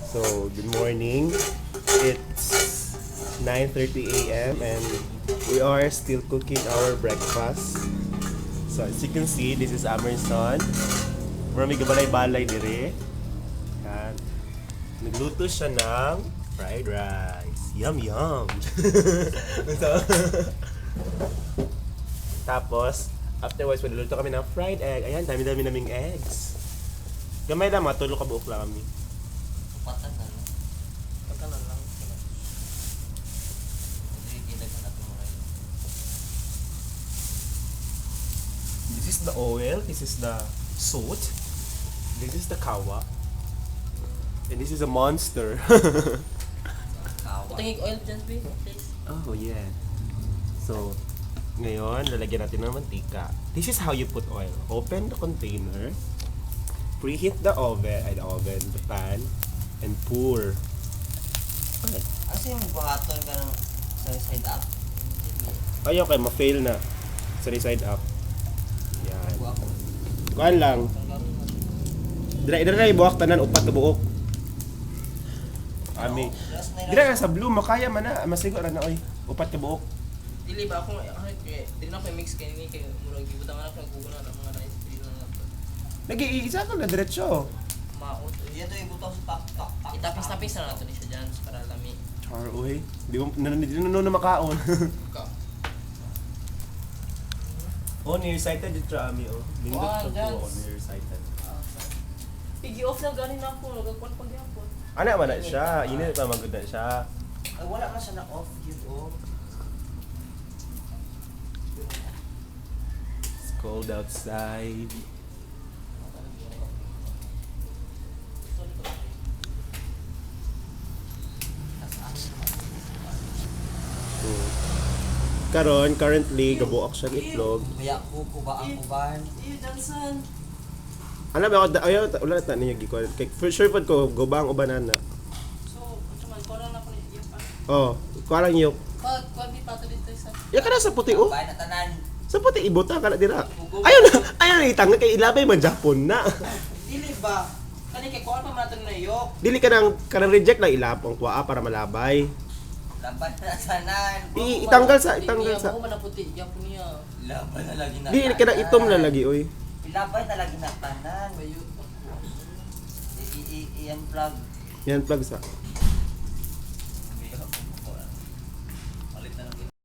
So, good morning. It's 9:30 a.m. and we are still cooking our breakfast. So, as you can see, this is Emerson. Marami gabalay-balay dire. Yan. Nagluto siya ng fried rice. Yum, yum! So, tapos, afterwards, maluluto kami ng fried egg. Ayan, dami-dami naming eggs. Gamay lang, matulog ka buok lang kami. Patan na lang. Patan na lang. Hindi kailangan natin mo rin. This is the oil, this is the salt, this is the kawa, and this is a monster. Putangig oil dyan, please. Oh, yeah. So, ngayon, lalagyan natin ng mantika. This is how you put oil. Open the container, preheat the pan, and pour. Okay. Kasi yung buhaton ka ng side up. Ay, okay, ma-fail na. Side up. Yan. Buhak. Kuhaan lang. Dira buhak tanan, upat na buok. Ami. Dira sa blue, makaya man na. Masigo na oy. Upat ka buok. Dili ba ako, dili na ko mix kayo ni kayo. Murag gibutan na ako naggugulo na mga rice. Dili na lang. Nag-iisa ka na diretso. Maot. Yan to ibutaw sa tak. Itapis-tapis na nato ni siya dyan para lami. Char, uy. Di mo na makaon. Ka. Oh, nearsighted dito ami oh. Bindot Wow, ko dance. oh, nearsighted. Pigi-off na ganin ako. Nagagkuhan pag yapon. Ana man na siya. Init pa magud na siya. Ay, wala man siya na off. Give off. It's cold outside. Karon currently gabuak siya itlog. Kaya kuba ang kuban. Iyo, Johnson. Alam mo ayaw wala ta niya gikuan. Kay for sure pud ko gubang ubanan na. So, man ko na ko ni Japan. Oh, kuarang yok. Pag di pato dito sa. Ya kana sa puti oh. Bay na tanan. Sa puti ibota kana dira. Ayaw na itang kay ilabay man Japon na. Dili ba? Kani kay kuan pa man natin na yok. Dili ka nang reject lang ilapong kuha para malabay. Laban na sanan. Itanggal sa. Ako man na puti Japon niya. Laban na lagi na. Di ka na itom na lagi oy. Ilabay na lagi na tanan. Bayo. I-unplug. Yan plug sa.